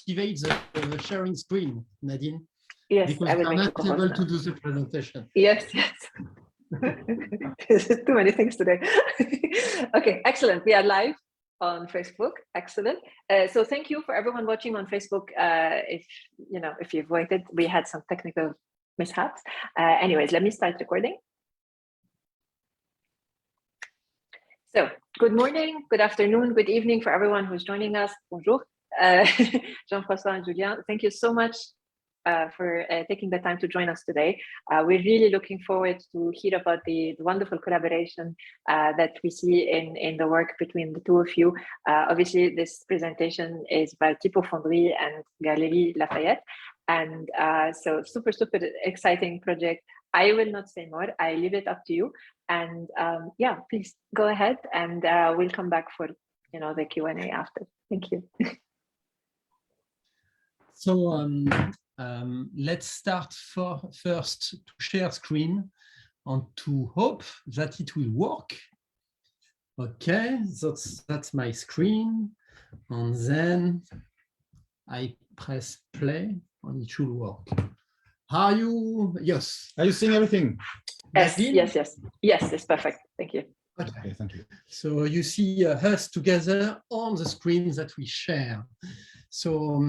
activate the sharing screen, Nadine. Yes, because I will I'm make not able to do the presentation. Yes, yes. There's too many things today. Okay, excellent. We are live on Facebook. Excellent. So thank you for everyone watching on Facebook. If you've waited, we had some technical mishaps. Anyways, let me start recording. So good morning, good afternoon, good evening for everyone who's joining us. Bonjour. Jean-François and Julien, thank you so much for taking the time to join us today. We're really looking forward to hear about the wonderful collaboration that we see in the work between the two of you. Obviously, this presentation is by Typography and Galeries Lafayette. And so super, super exciting project. I will not say more. I leave it up to you. And yeah, please go ahead and we'll come back for the Q&A after. Thank you. So let's start first to share screen and to hope that it will work. Okay, that's my screen. And then I press play and it should work. Are you? Yes. Are you seeing everything? Yes, it's perfect. Thank you. Okay, thank you. So you see us together on the screen that we share. So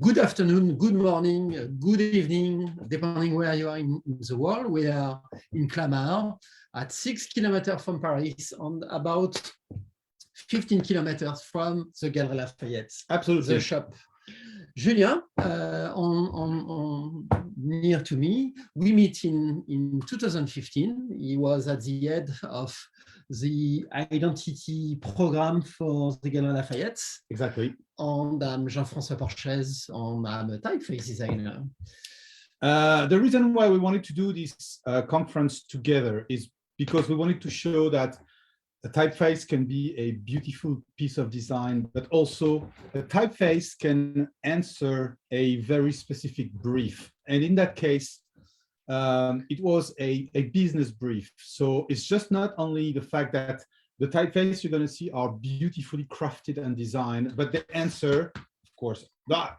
good afternoon, good morning, good evening, depending where you are in the world. We are in Clamart at 6 kilometers from Paris and about 15 kilometers from the Galeries Lafayette. Absolutely. The shop. Julien, near to me, we meet in 2015. He was at the head of the identity program for the Galeries Lafayette. Exactly. And I'm Jean-François Porchez, and I'm a typeface designer. The reason why we wanted to do this conference together is because we wanted to show that a typeface can be a beautiful piece of design, but also a typeface can answer a very specific brief. And in that case, it was a business brief. So it's just not only the fact that the typeface you're going to see are beautifully crafted and designed, but the answer, of course,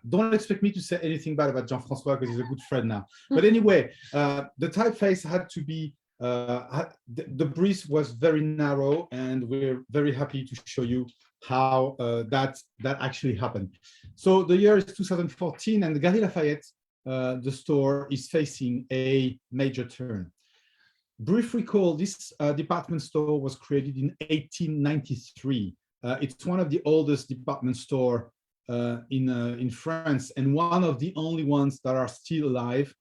don't expect me to say anything bad about Jean-François because he's a good friend now. But anyway, the typeface had to be the brief was very narrow, and we're very happy to show you how that actually happened. So the year is 2014, and the Galeries Lafayette, the store, is facing a major turn. Brief recall: this department store was created in 1893. It's one of the oldest department store in France, and one of the only ones that are still alive.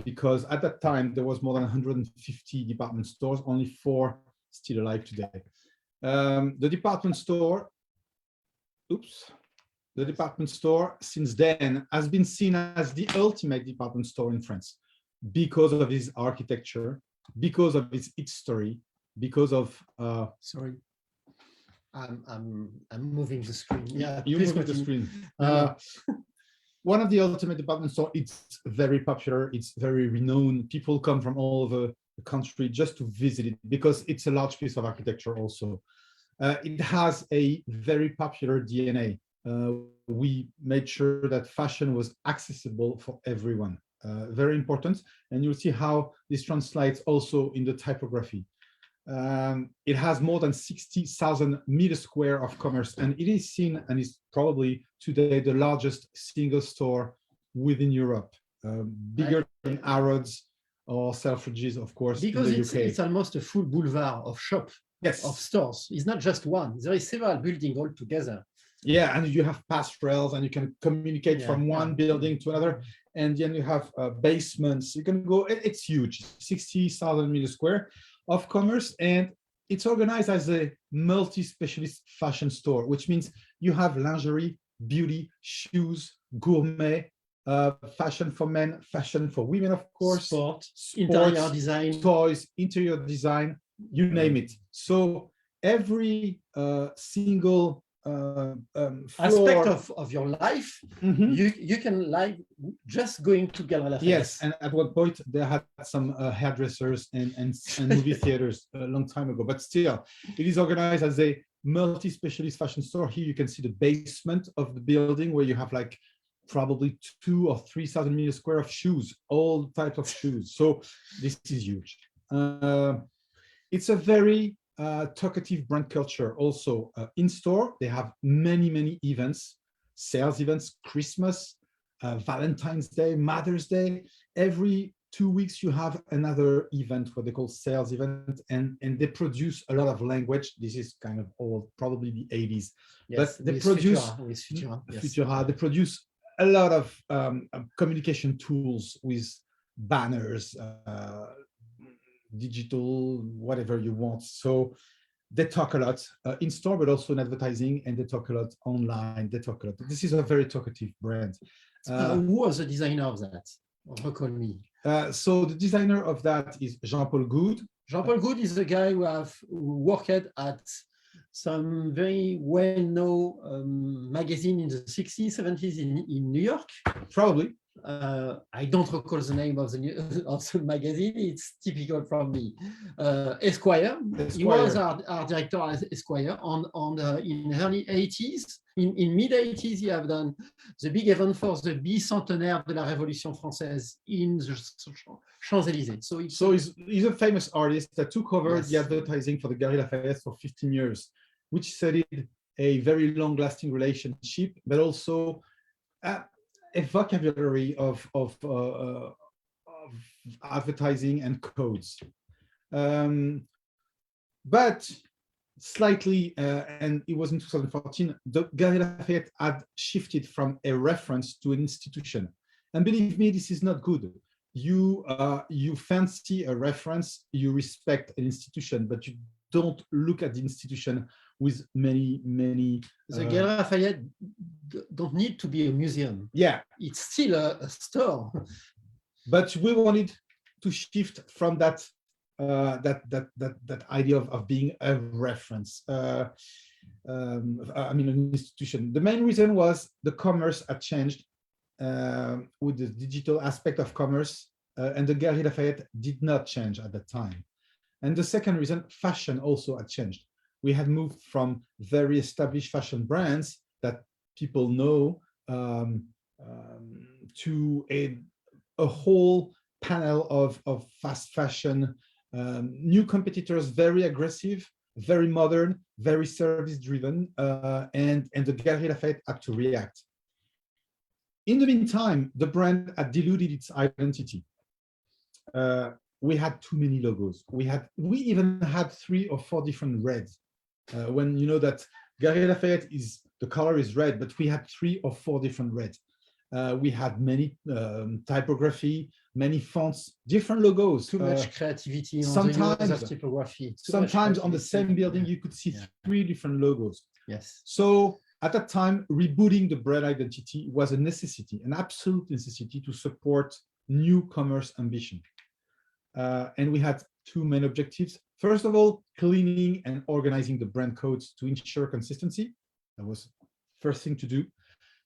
Because at that time there was more than 150 department stores, only 4 still alive today. The department store since then has been seen as the ultimate department store in France because of its architecture, because of its history, because of sorry, I'm moving the screen. Yeah, you move the screen. One of the ultimate department store. It's very popular. It's very renowned. People come from all over the country just to visit it because it's a large piece of architecture also. It has a very popular DNA. We made sure that fashion was accessible for everyone. Very important. And you'll see how this translates also in the typography. It has more than 60,000 meters square of commerce, and it is seen and is probably today the largest single store within Europe, bigger than Harrods or Selfridges, of course, because in the UK. It's almost a full boulevard of shops, yes, of stores. It's not just one. There is several buildings all together. Yeah, and you have pass rails, and you can communicate from one building to another, and then you have basements. You can go. It's huge, 60,000 meters square of commerce, and it's organized as a multi-specialist fashion store, which means you have lingerie, beauty, shoes, gourmet, fashion for men, fashion for women, of course, sports, interior design, toys, interior design, you name it. So every single aspect of your life, you can like just going to Galeries Lafayette. Yes, and at one point they had some hairdressers and movie theaters a long time ago, but still it is organized as a multi-specialist fashion store. Here you can see the basement of the building where you have like probably 2,000 or 3,000 meters square of shoes, all types of shoes. So this is huge. It's a very talkative brand culture. Also in store, they have many events, sales events, Christmas, Valentine's Day, Mother's Day. Every 2 weeks you have another event, what they call sales event, and they produce a lot of language. This is kind of old, probably the 80s. Yes, but they produce Futura, yes. Futura, they produce a lot of communication tools with banners, digital, whatever you want. So they talk a lot in store, but also in advertising, and they talk a lot online. They talk a lot. This is a very talkative brand. Who was the designer of that? Recall me. So the designer of that is Jean-Paul Good. Jean-Paul Good is the guy who worked at some very well-known magazine in the 60s, 70s in New York. Probably. I don't recall the name of the magazine. It's typical from me. Esquire. He was our director at Esquire. In early 80s, in mid 80s, he have done the big event for the bicentenaire de la Révolution française in the Champs-Élysées. So he's a famous artist that took over Yes. the advertising for the Galeries Lafayette for 15 years, which started a very long-lasting relationship, but also a vocabulary of advertising and codes. But slightly, and it was in 2014, the Galeries Lafayette had shifted from a reference to an institution. And believe me, this is not good. You fancy a reference, you respect an institution, but you don't look at the institution with many. the Galeries Lafayette don't need to be a museum. Yeah, It's still a store. but we wanted to shift from that idea of being a reference. I mean, an institution. The main reason was the commerce had changed with the digital aspect of commerce, and the Galeries Lafayette did not change at that time. And the second reason, fashion also had changed. We had moved from very established fashion brands that people know to a whole panel of fast fashion, new competitors, very aggressive, very modern, very service driven, and the Galeries Lafayette had to react. In the meantime, the brand had diluted its identity. We had too many logos. We even had 3 or 4 different reds. When you know that Galeries Lafayette the color is red, but we had 3 or 4 different reds. We had many typography, many fonts, different logos. Too much creativity on sometimes, the use of typography. Sometimes on the same building, you could see 3 different logos. Yes. So at that time, rebooting the brand identity was a necessity, an absolute necessity to support new commerce ambition. And we had 2 main objectives. First of all, cleaning and organizing the brand codes to ensure consistency. That was the first thing to do.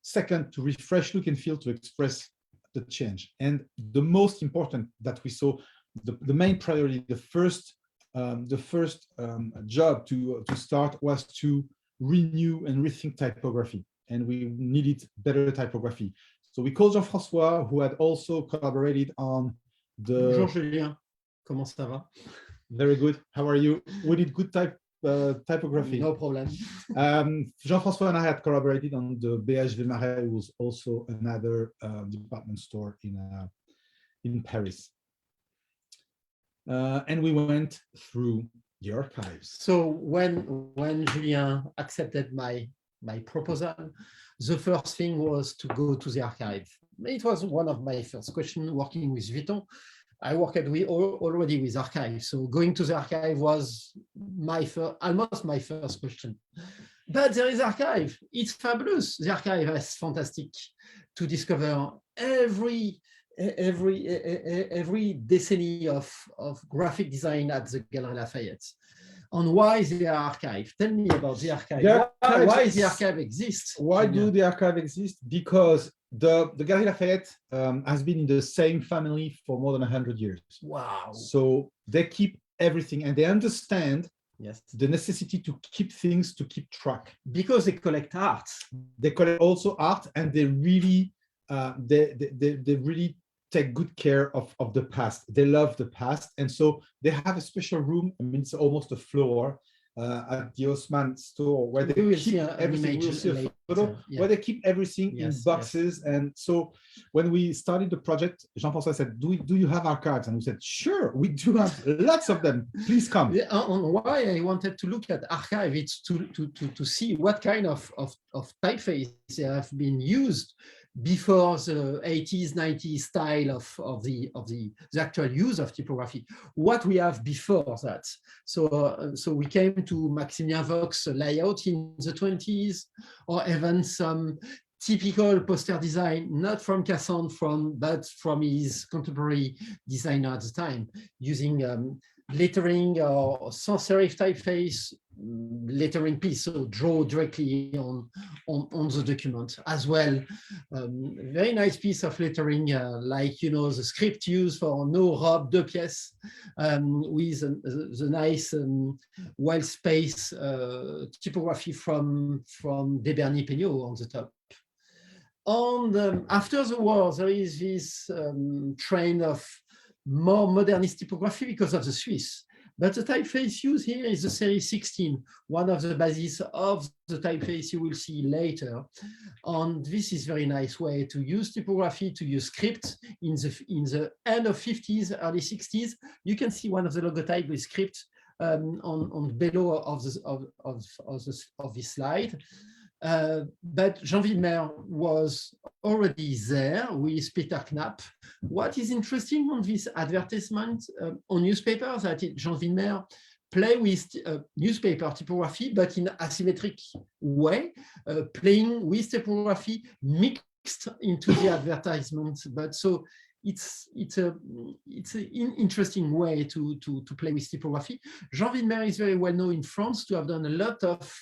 Second, to refresh look and feel to express the change. And the most important that we saw, the main priority, the first job to start was to renew and rethink typography. And we needed better typography. So we called Jean-François, who had also collaborated on the... Bonjour Julien, comment ça va? Very good. How are you? We did good typography. No problem. Jean-François and I had collaborated on the BHV Marais, who was also another department store in Paris. And we went through the archives. So when Julien accepted my proposal, the first thing was to go to the archive. It was one of my first questions working with Vuitton. I worked already with archives, so going to the archive was almost my first question. But there is archive. It's fabulous. The archive is fantastic to discover every decenny of graphic design at the Galeries Lafayette. And why the archive? Tell me about the archive. Why the archive exists? Why do the archive exist? Because the Galeries Lafayette has been in the same family for more than 100 years. Wow. So they keep everything and they understand Yes. the necessity to keep things, to keep track. Because they collect art. They collect also art, and they really they really take good care of the past. They love the past, and so they have a special room. I mean, it's almost a floor at the Haussmann store where they keep everything. We'll see a photo where they keep everything in boxes. And so when we started the project, Jean-François said, do you have archives? And we said, sure, we do have lots of them. Please come. Why I wanted to look at archive, it's to see what kind of typeface have been used before the 80s, 90s style of the actual use of typography, what we have before that. So we came to Maximilien Vox's layout in the 20s, or even some typical poster design, not from Casson, but from his contemporary designer at the time, using lettering or sans serif typeface lettering piece, so draw directly on the document as well. Very nice piece of lettering, like, you know, the script used for No Robe Deux Pièces, with the nice wild space typography from Desberny Peignot on the top. And after the war, there is this trend of more modernist typography because of the Swiss. But the typeface used here is the series 16, one of the bases of the typeface you will see later. And this is a very nice way to use typography, to use script in the end of 50s, early 60s. You can see one of the logotype with script on below of this slide. But Jean Wilmer was already there with Peter Knapp. What is interesting on this advertisement on newspapers that Jean Wilmer play with newspaper typography, but in asymmetric way, playing with typography mixed into the advertisement. But so it's an interesting way to play with typography. Jean Wilmer is very well known in France to have done a lot of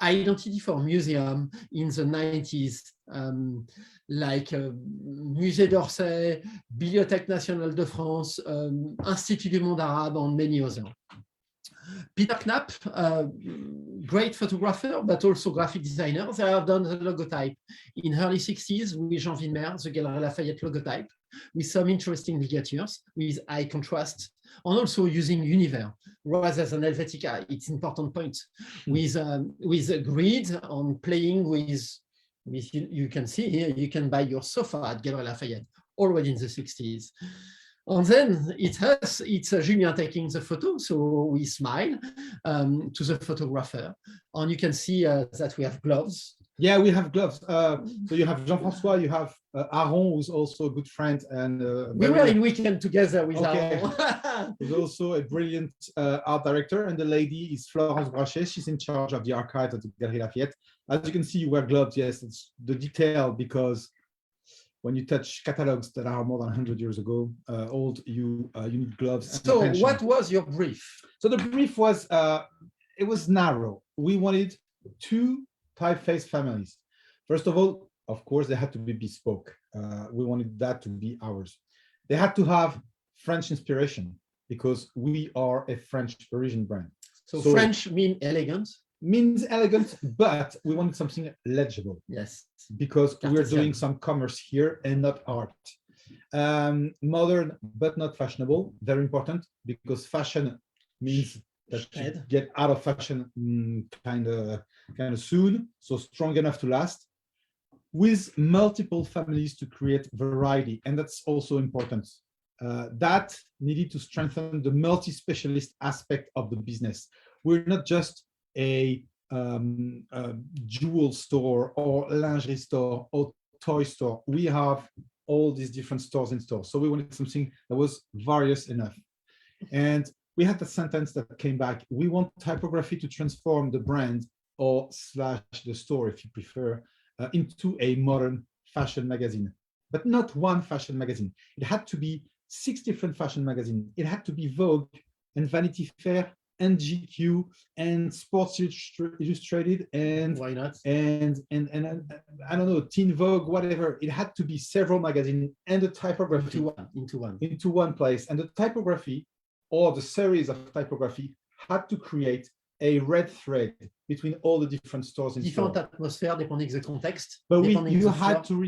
identity for museum in the 90s, like Musée d'Orsay, Bibliothèque Nationale de France, Institut du Monde Arabe, and many others. Peter Knapp, great photographer, but also graphic designer. They have done the logotype in early 60s with Jean Wilmer, the Galeries Lafayette logotype, with some interesting ligatures, with high contrast, and also using Univers rather than Helvetica. It's an important point with a grid on playing with you can see here, you can buy your sofa at Galeries Lafayette already in the 60s. And then it's Julien taking the photo, so we smile to the photographer, and you can see that we have gloves. Yeah, we have gloves. So you have Jean-François, you have Aaron, who's also a good friend. And we were in weekend together with Aaron. He's also a brilliant art director, and the lady is Florence Brachet. She's in charge of the archives at the Galeries Lafayette. As you can see, you wear gloves. Yes, it's the detail, because when you touch catalogs that are more than 100 years ago old, you need gloves. So what was your brief? So the brief was, it was narrow. We wanted 2 typeface families. First of all, of course, they had to be bespoke. We wanted that to be ours. They had to have French inspiration, because we are a French Parisian brand. So French means elegant, but we wanted something legible. Yes. Because we're doing some commerce here and not art. Modern, but not fashionable. Very important, because fashion means that you get out of fashion kind of soon. So strong enough to last, with multiple families to create variety. And that's also important. That needed to strengthen the multi-specialist aspect of the business. We're not just a jewel store or lingerie store or toy store. We have all these different stores in stores. So we wanted something that was various enough. And we had the sentence that came back: we want typography to transform the brand, or / the store, if you prefer, into a modern fashion magazine. But not one fashion magazine. It had to be 6 different fashion magazines. It had to be Vogue and Vanity Fair and GQ and Sports Illustrated and why not? And I don't know, Teen Vogue, whatever. It had to be several magazines, and the typography into one into one place. And the typography, or the series of typography, had to create a red thread between all the different stores in Différentes store. atmosphères, dépending du contexte. But depending you the had floor.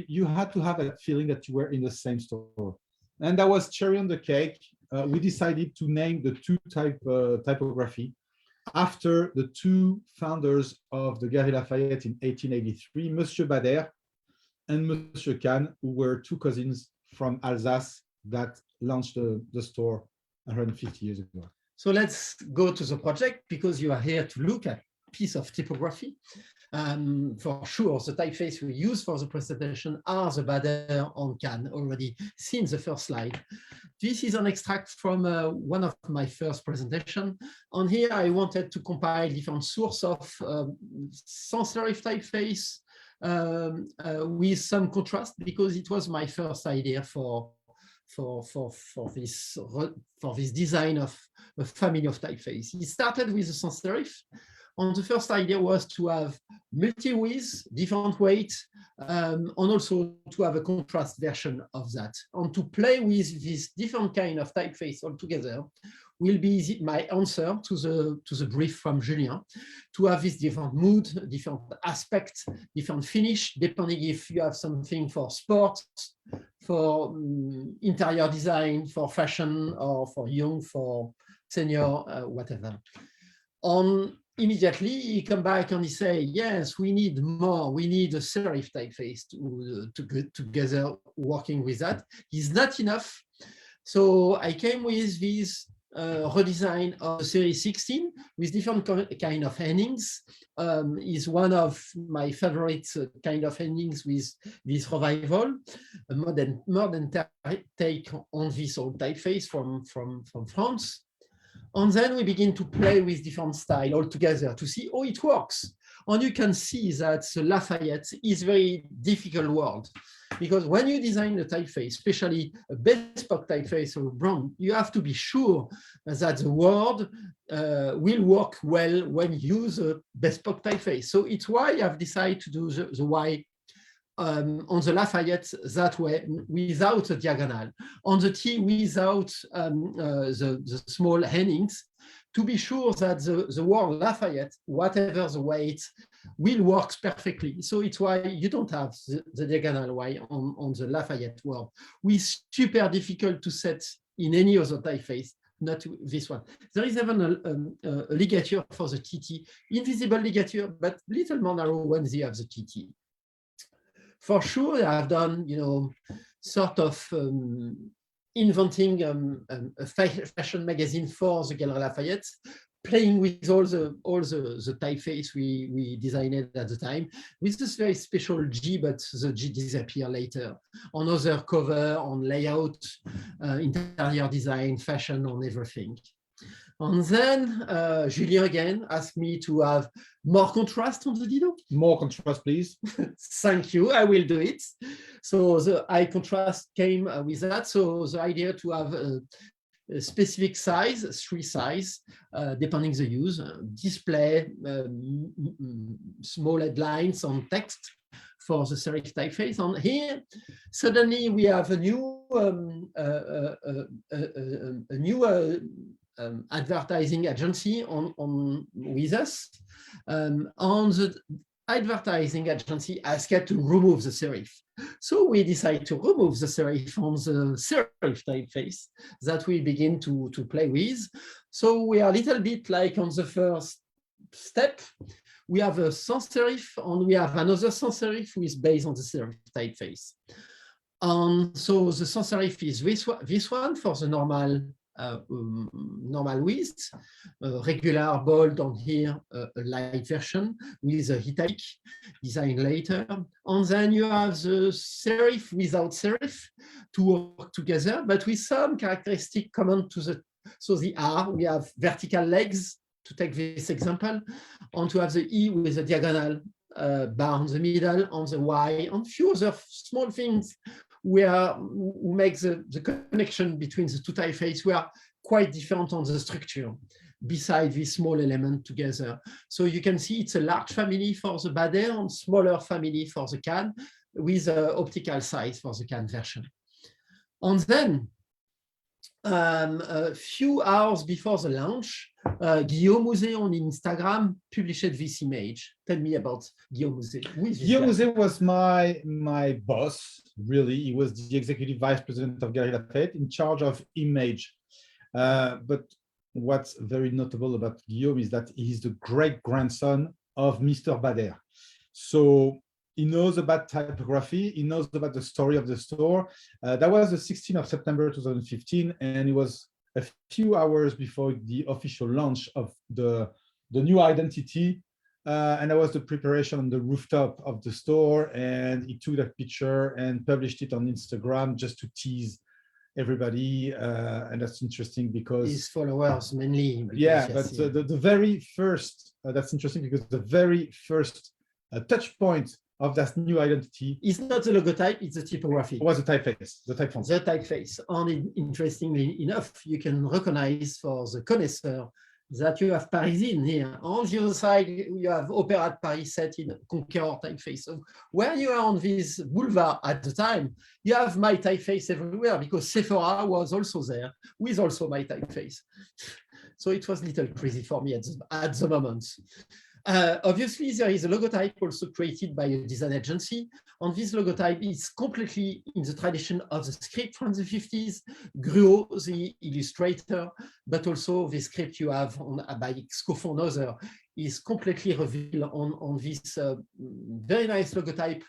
to have that feeling that you were in the same store, and that was cherry on the cake. We decided to name the two typography after the two founders of the Galeries Lafayette in 1883, Monsieur Bader and Monsieur Kahn, who were two cousins from Alsace that launched the store 150 years ago. So let's go to the project, because you are here to look at a piece of typography. For sure, the typeface we use for the presentation are the Bader on Kahn, already seen the first slide. This is an extract from one of my first presentation. On here, I wanted to compile different sources of sans serif typeface with some contrast, because it was my first idea for this design of a family of typeface. It started with the sans serif. And the first idea was to have multi-width, different weight, and also to have a contrast version of that. And to play with this different kind of typeface altogether will be my answer to the brief from Julien, to have this different mood, different aspect, different finish, depending if you have something for sports, for interior design, for fashion, or for young, for senior, whatever. Immediately he come back and he say, yes, we need more, we need a serif typeface to get together working with that. It's not enough. So I came with this redesign of series 16 with different kind of endings. Is one of my favorite kind of endings with this revival, a modern take on this old typeface from France. And then we begin to play with different style altogether to see how it works. And you can see that the Lafayette is very difficult word, because when you design a typeface, especially a bespoke typeface or a brand, you have to be sure that the word will work well when you use a bespoke typeface. So it's why I've decided to do the Y on the Lafayette that way, without a diagonal, on the T without the small headings, to be sure that the word Lafayette, whatever the weight, will work perfectly. So it's why you don't have the diagonal Y on the Lafayette word. It's super difficult to set in any other typeface, not this one. There is even a ligature for the TT, invisible ligature, but little more narrow when they have the TT. For sure, I've done, sort of inventing a fashion magazine for the Galeries Lafayette, playing with all the typeface we designed at the time, with this very special G, but the G disappear later. On other cover, on layout, interior design, fashion, on everything. And then Julien again asked me to have more contrast on the Dino. More contrast, please. Thank you, I will do it. So the high contrast came with that. So the idea to have a specific size, 3 size, depending the use, display, small headlines on text for the serif typeface. And here, suddenly we have a new advertising agency with us. On the advertising agency asked us to remove the serif. So we decided to remove the serif from the serif typeface that we begin to play with. So we are a little bit like on the first step. We have a sans serif and we have another sans serif who is based on the serif typeface. So the sans serif is this one for the normal width, regular bold on here, a light version with a italic design later. And then you have the serif without serif to work together, but with some characteristic common to the R, we have vertical legs, to take this example, and to have the E with a diagonal bar in the middle, on the Y, and few other small things who make the connection between the two typefaces were quite different on the structure, beside this small element together. So you can see it's a large family for the Bader and smaller family for the Kahn, with optical size for the Kahn version. And then a few hours before the launch, Guillaume Mouzet on Instagram published this image. Tell me about Guillaume Mouzet. Guillaume Mouzet was my boss, really. He was the executive vice president of Galeries Lafayette in charge of image. But what's very notable about Guillaume is that he's the great-grandson of Mr. Bader. So he knows about typography, he knows about the story of the store. That was the 16th of September 2015, and it was a few hours before the official launch of the new identity. And that was the preparation on the rooftop of the store, and he took that picture and published it on Instagram just to tease everybody, and that's interesting because his followers mainly. Yeah, but the very first, that's interesting because the very first touch point of that new identity is not the logotype, it's the typography. Was the typeface, the typeface. The typeface. And interestingly enough, you can recognize for the connoisseur that you have Parisian here. On the other side, you have Opéra de Paris set in Conqueror typeface. So when you are on this boulevard at the time, you have my typeface everywhere because Sephora was also there with also my typeface. So it was a little crazy for me at the moment. Obviously, there is a logotype also created by a design agency. And this logotype is completely in the tradition of the script from the 50s, Gruot, the illustrator, but also the script you have by co-founder is completely revealed on this very nice logotype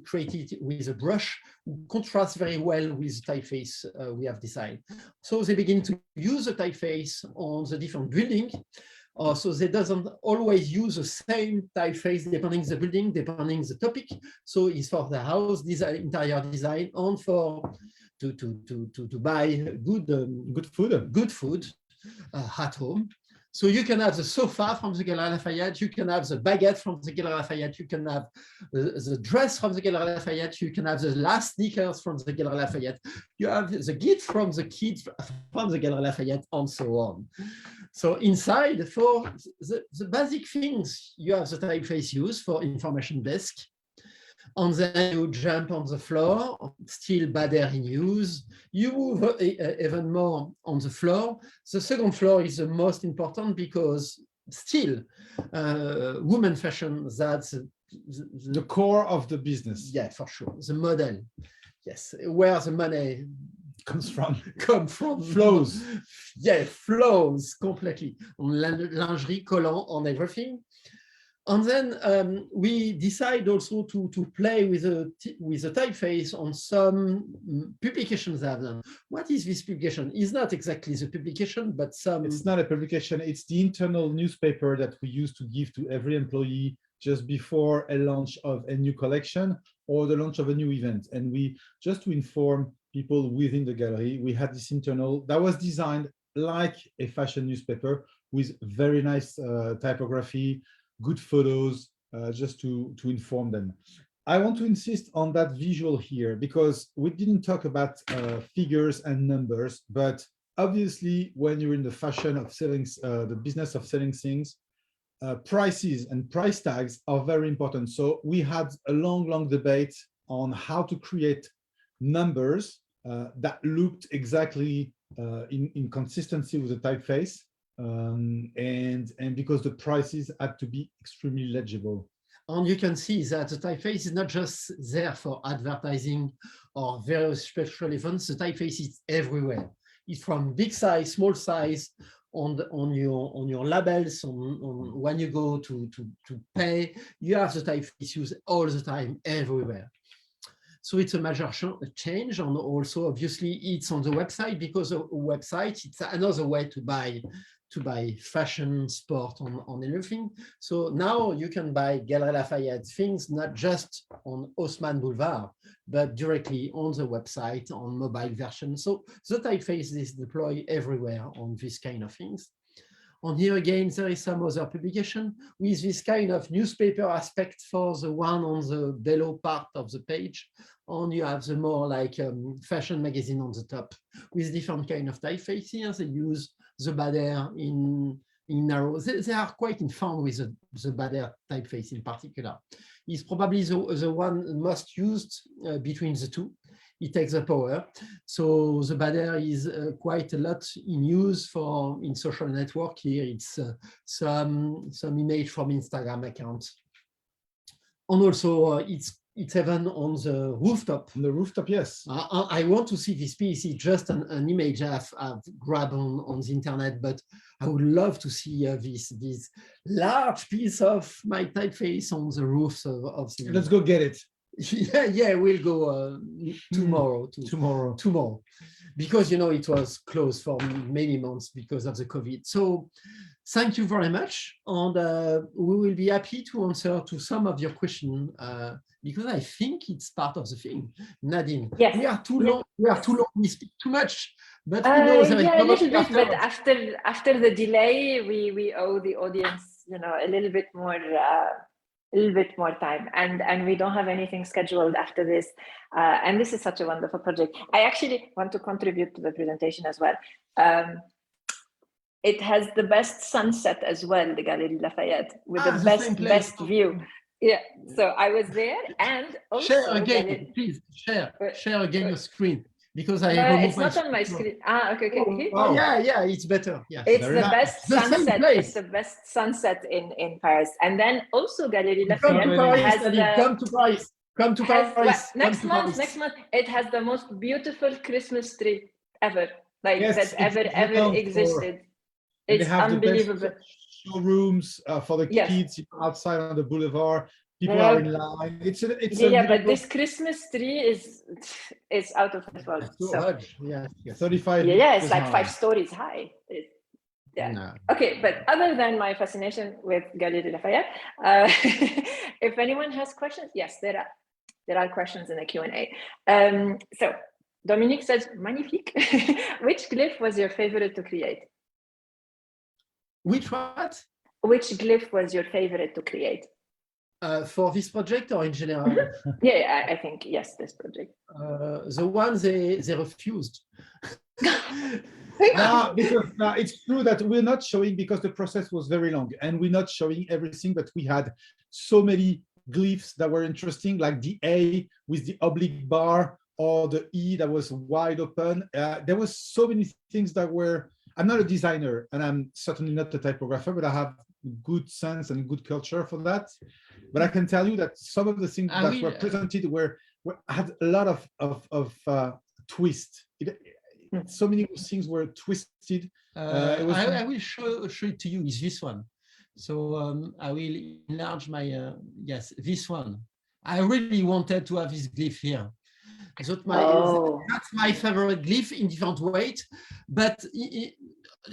created with a brush, contrasts very well with the typeface we have designed. So they begin to use the typeface on the different buildings. So they doesn't always use the same typeface depending the building, depending the topic. So it's for the house design, interior design, and for to buy good food at home. So you can have the sofa from the Galeries Lafayette, you can have the baguette from the Galeries Lafayette, you can have the dress from the Galeries Lafayette, you can have the last sneakers from the Galeries Lafayette, you have the gift from the kids from the Galeries Lafayette, and so on. So inside, for the basic things, you have the typeface used for information desk. And then you jump on the floor, still Bader in use. You move even more on the floor. The second floor is the most important because still women fashion, that's the core of the business. Yeah, for sure. The model, yes, where the money comes from. Flows. Yeah, flows completely. On lingerie, collant, on everything. And then we decide also to play with the typeface on some publications I've done. What is this publication? It's not exactly the publication, but some... It's not a publication. It's the internal newspaper that we used to give to every employee just before a launch of a new collection or the launch of a new event. And we, just to inform people within the gallery, we had this internal that was designed like a fashion newspaper with very nice typography, good photos, just to inform them. I want to insist on that visual here because we didn't talk about figures and numbers, but obviously when you're in the fashion of selling, the business of selling things, prices and price tags are very important. So we had a long debate on how to create numbers that looked exactly in consistency with the typeface. And because the prices had to be extremely legible. And you can see that the typeface is not just there for advertising or very special events. The typeface is everywhere. It's from big size, small size, on your labels, when you go to pay, you have the typeface used all the time, everywhere. So it's a major change, and also obviously it's on the website because a website, it's another way to buy fashion, sport, on everything. So now you can buy Galeries Lafayette things, not just on Haussmann Boulevard, but directly on the website, on mobile version. So the typeface is deployed everywhere on this kind of things. And here again, there is some other publication with this kind of newspaper aspect for the one on the below part of the page. And you have the more like fashion magazine on the top with different kind of typeface here. They use the Bader in narrow. They are quite informed with the Bader typeface in particular. It's probably the one most used between the two. it takes the power. So the banner is quite a lot in use in social network. Here it's some image from Instagram accounts. And also it's even on the rooftop. On the rooftop, yes. I want to see this piece. It's just an image I've grabbed on the internet, but I would love to see this large piece of my typeface on the roofs of the. Let's go get it. Yeah, we'll go tomorrow. Tomorrow, because it was closed for many months because of the COVID. So thank you very much, and we will be happy to answer to some of your questions because I think it's part of the thing. Nadine, yes. We are too long. We speak too much, but who knows? Yeah, a little bit. But after the delay, we owe the audience, a little bit more time, and we don't have anything scheduled after this. And this is such a wonderful project. I actually want to contribute to the presentation as well. It has the best sunset as well, the Galeries Lafayette, with the best view. Yeah, so I was there, and also share again, please share again your screen, because I it's not on my screen. Okay. Oh, yeah, it's better. Yeah, it's the best sunset. It's the best sunset in Paris, and then also Galeries Lafayette come to Paris. Come to Paris. Next month, it has the most beautiful Christmas tree ever, that ever existed. It's unbelievable. Showrooms for the kids outside on the boulevard. People are in line. But this Christmas tree is out of this world. So, 35. Yeah, it's like 5 stories high. Okay, but other than my fascination with Galeries Lafayette, if anyone has questions, yes, there are questions in the Q&A. So Dominique says, magnifique. Which glyph was your favorite to create? Which what? Which glyph was your favorite to create? For this project or in general? Yeah, I think, yes, this project. The one they refused. Because it's true that we're not showing, because the process was very long, and we're not showing everything, but we had so many glyphs that were interesting, like the A with the oblique bar, or the E that was wide open. There was so many things that were. I'm not a designer, and I'm certainly not a typographer, but I have good sense and good culture for that. But I can tell you that some of the things that were presented had a lot of twist. So many things were twisted. I will show it to you. Is this one? So I will enlarge my this one. I really wanted to have this glyph here. That's my favorite glyph in different weight, but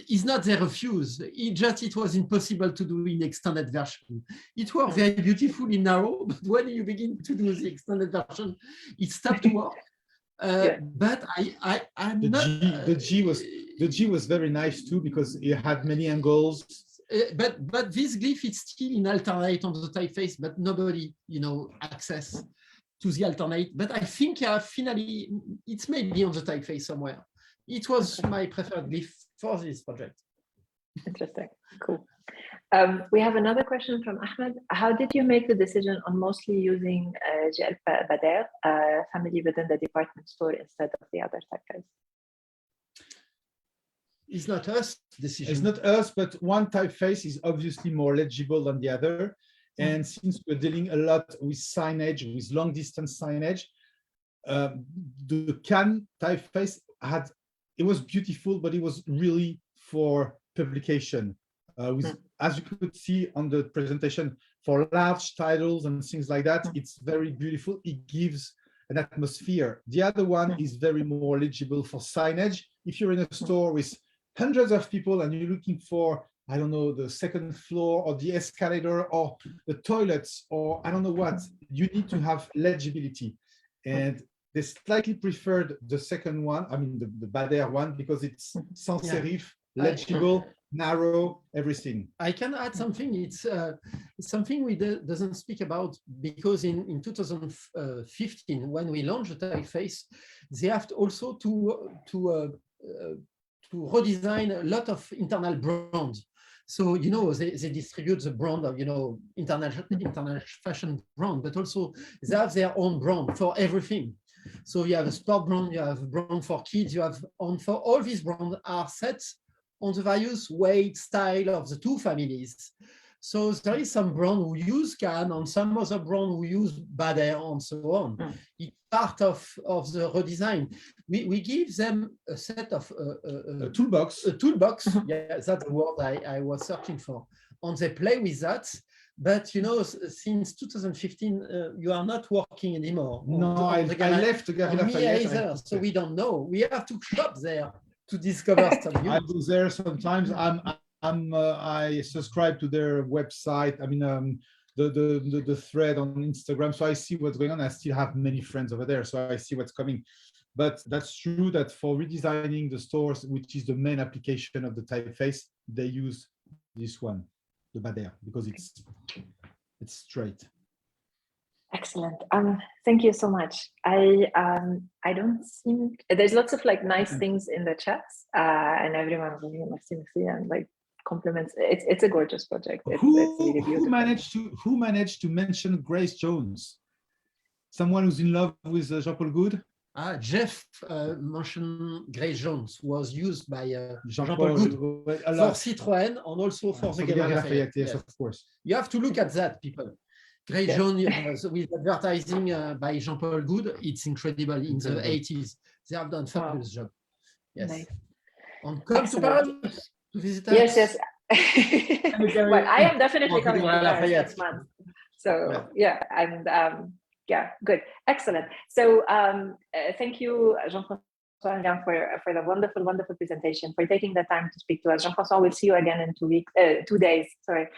it's not the refuse. It was impossible to do in extended version. It worked very beautiful in narrow, but when you begin to do the extended version, it stopped to work. But I'm not. The G was very nice too, because it had many angles. But this glyph is still in alternate on the typeface, but nobody access to the alternate. But I think finally it's maybe on the typeface somewhere. It was my preferred glyph for this project. Interesting, cool. We have another question from Ahmed. How did you make the decision on mostly using GL Bader family within the department store instead of the other typeface? It's not us decision. It's not us, but one typeface is obviously more legible than the other. And since we're dealing a lot with signage, with long distance signage, the Can typeface it was beautiful, but it was really for publication. As you could see on the presentation, for large titles and things like that, it's very beautiful. It gives an atmosphere. The other one is very more legible for signage. If you're in a store with hundreds of people and you're looking for, I don't know, the second floor or the escalator or the toilets or I don't know what, you need to have legibility. And they slightly preferred the second one, I mean the Bader one, because it's sans serif, legible, narrow, everything. I can add something. It's something we doesn't speak about, because in 2015, when we launched the typeface, they have also to redesign a lot of internal brands. So, they distribute the brand of, international fashion brand, but also they have their own brand for everything. So you have a sport brand, you have a brand for kids, you have for all these brands are set on the various weight style of the two families. So there is some brand who use can and some other brand who use bad air and so on. It's part of the redesign. We give them a set of a toolbox. A toolbox, yeah, that's the word I was searching for. And they play with that. But you know, since 2015, you are not working anymore. No, I left the Galeries Lafayette. So we don't know. We have to shop there to discover stuff. I go there sometimes. I subscribe to their website. I mean, the thread on Instagram. So I see what's going on. I still have many friends over there, so I see what's coming. But that's true that for redesigning the stores, which is the main application of the typeface, they use this one, the Bader, because it's straight. Excellent. Thank you so much. I don't seem there's lots of like nice things in the chats, and everyone's really merci and like compliments. It's a gorgeous project. It's really beautiful. Who managed to mention Grace Jones? Someone who's in love with Jean-Paul Good? Jeff mentioned Grace Jones was used by Jean-Paul Good for Citroën and also for the Galeries Lafayette. Yes, of course. You have to look at that, people. Grace Jones with advertising by Jean-Paul Good, it's incredible in the 80s. They have done a fabulous job. Yes. Nice. And come to Paris to visit us. Yes. Well, I am definitely coming to Paris next month. So yeah, and yeah, good, excellent. So thank you, Jean-François, for the wonderful presentation, for taking the time to speak to us. Jean-François, we'll see you again in 2 days. Sorry.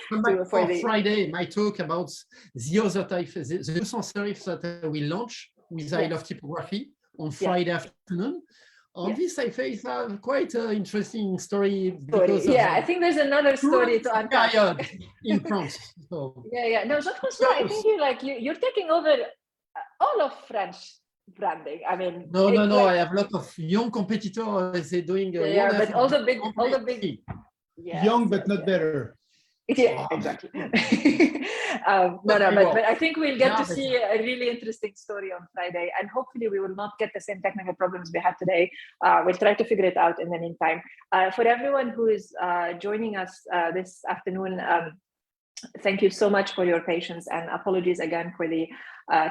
For Friday, my talk about the other typeface, the new sans serif that we launch with I Love Typography on Friday afternoon. On this typeface, quite an interesting story. Because I think there's another story to uncover in France. So. Yeah. No, Jean-François, I think you're taking over all of French branding. I mean, no. I have a lot of young competitors. They're doing but all the big, young but not better. Yeah, exactly. But I think we'll get to see a really interesting story on Friday, and hopefully we will not get the same technical problems we had today. We'll try to figure it out in the meantime. For everyone who is joining us this afternoon, thank you so much for your patience, and apologies again for the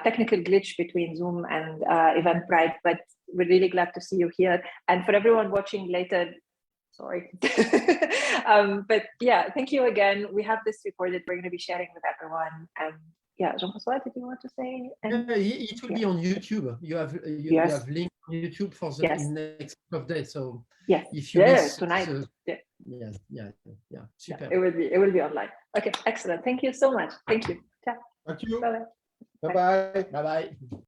technical glitch between Zoom and Eventbrite, but we're really glad to see you here. And for everyone watching later, sorry. But yeah, thank you again. We have this recorded. We're going to be sharing with everyone. And yeah, Jean-François, did you want to say? It will be on YouTube. You have link on YouTube for the next couple of days. So if you miss tonight. Super. It will be online. Okay, excellent. Thank you so much. Thank you. Thank you. Bye-bye. Bye-bye. Bye-bye.